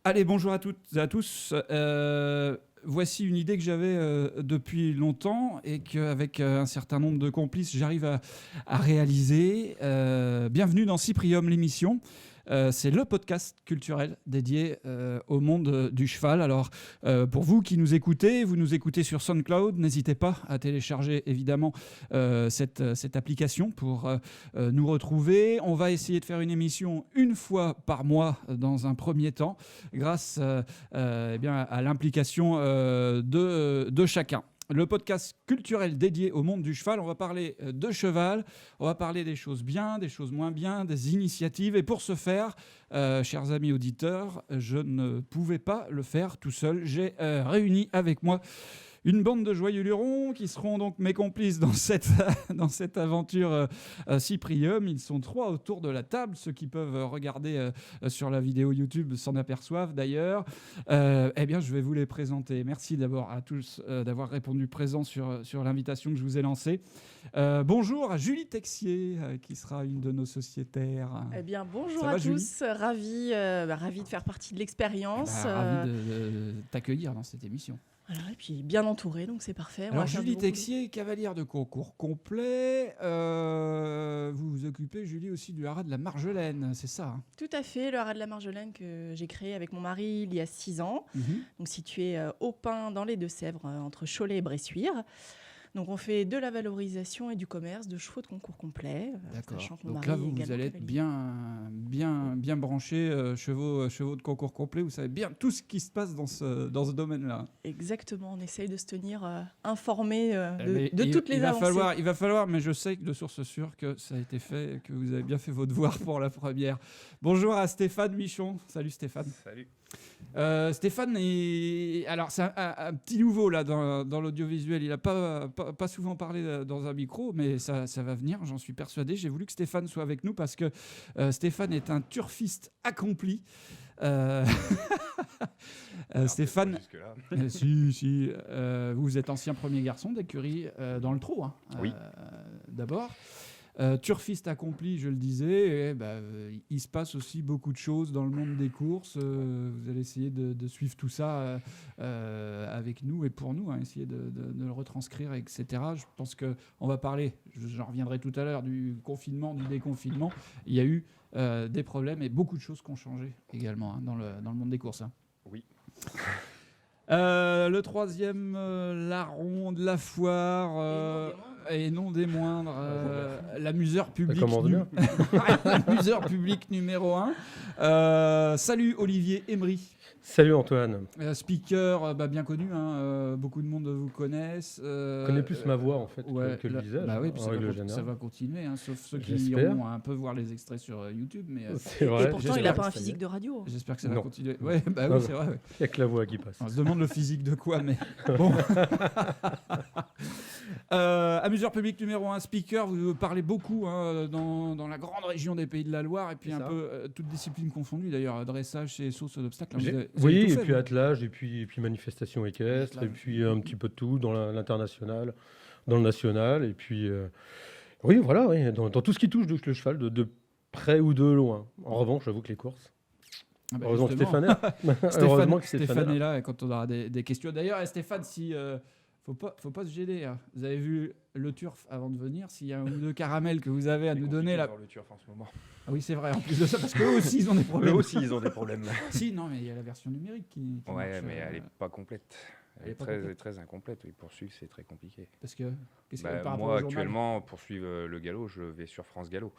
Allez, bonjour à toutes et à tous. Voici une idée que j'avais depuis longtemps et qu'avec un certain nombre de complices, j'arrive à réaliser. Bienvenue dans Cyprium, l'émission. C'est le podcast culturel dédié au monde du cheval. Alors, pour vous qui nous écoutez, vous nous écoutez sur SoundCloud, n'hésitez pas à télécharger évidemment cette application pour nous retrouver. On va essayer de faire une émission une fois par mois dans un premier temps, grâce à l'implication de chacun. Le podcast culturel dédié au monde du cheval. On va parler de cheval, on va parler des choses bien, des choses moins bien, des initiatives. Et pour ce faire, chers amis auditeurs, je ne pouvais pas le faire tout seul. J'ai réuni avec moi une bande de joyeux lurons qui seront donc mes complices dans cette aventure Cyprium. Ils sont 3 autour de la table. Ceux qui peuvent regarder sur la vidéo YouTube s'en aperçoivent d'ailleurs. Je vais vous les présenter. Merci d'abord à tous d'avoir répondu présent sur l'invitation que je vous ai lancée. Bonjour à Julie Texier, qui sera une de nos sociétaires. Bonjour à tous. Ravi de faire partie de l'expérience. Ravi de t'accueillir dans cette émission. Voilà, et puis bien entouré, donc c'est parfait. Alors Julie Texier, cavalière de concours complet, vous vous occupez, Julie, aussi du haras de la Marjolaine, c'est ça hein? Tout à fait, le haras de la Marjolaine que j'ai créé avec mon mari il y a 6 ans, donc situé au Pin dans les Deux-Sèvres, entre Cholet et Bressuire. Donc on fait de la valorisation et du commerce de chevaux de concours complet. D'accord. Donc là, vous allez être bien branché chevaux de concours complet. Vous savez bien tout ce qui se passe dans ce domaine-là. Exactement. On essaye de se tenir informé de toutes les avancées. Il va falloir, mais je sais de source sûre que ça a été fait, que vous avez bien fait vos devoirs pour la première. Bonjour à Stéphane Michon. Salut Stéphane. Salut. Stéphane alors c'est un petit nouveau là dans l'audiovisuel. Il n'a pas souvent parlé dans un micro, mais ça va venir, j'en suis persuadé. J'ai voulu que Stéphane soit avec nous parce que Stéphane est un turfiste accompli. Stéphane, si, vous êtes ancien premier garçon d'écurie dans le trot, hein, oui. D'abord. Turfiste accompli, je le disais, il se passe aussi beaucoup de choses dans le monde des courses. Vous allez essayer de suivre tout ça avec nous et pour nous, hein, essayer de le retranscrire, etc. Je pense qu'on va parler, j'en reviendrai tout à l'heure, du confinement, du déconfinement. Il y a eu des problèmes et beaucoup de choses qui ont changé également hein, dans le monde des courses. Hein. Oui. Le troisième larron de la foire et non des moindres, l'amuseur public, l'amuseur public numéro 1. Salut Olivier Emery. Salut Antoine. Speaker bien connu, hein, beaucoup de monde vous connaissent. Connais plus ma voix en fait que le visage. Bah oui, ça va continuer, hein, sauf ceux qui iront un peu voir les extraits sur YouTube. Mais, c'est vrai. Et pourtant, il n'a pas un physique de radio. J'espère que ça va continuer. Ouais, bah oui, c'est vrai. Ouais. Il n'y a que la voix qui passe. On se demande le physique de quoi, mais bon. Amuseur public numéro 1, speaker, vous parlez beaucoup hein, dans la grande région des Pays de la Loire, et puis un peu toutes disciplines confondues d'ailleurs, dressage et sauce d'obstacles. Oui, et puis attelage, et puis manifestation équestre, et puis un petit peu de tout dans l'international, dans le national, et puis oui, voilà, oui, dans tout ce qui touche le cheval, de près ou de loin. En revanche, j'avoue que les courses. Heureusement que Stéphane est là. Stéphane est là, et quand on aura des questions. D'ailleurs, Stéphane, si... Faut pas se gêner. Hein. Vous avez vu le turf avant de venir. S'il y a un ou deux caramels que vous avez à nous donner là. Le turf en ce moment. Ah oui, c'est vrai. En plus de ça, parce qu'eux aussi ils ont des problèmes. Eux aussi ils ont des problèmes. Si, non, mais il y a la version numérique qui ouais, marche, mais elle est pas complète. Elle est très incomplète. Oui, poursuivre c'est très compliqué. Parce que par rapport moi actuellement, pour suivre le galop, je vais sur France Galop.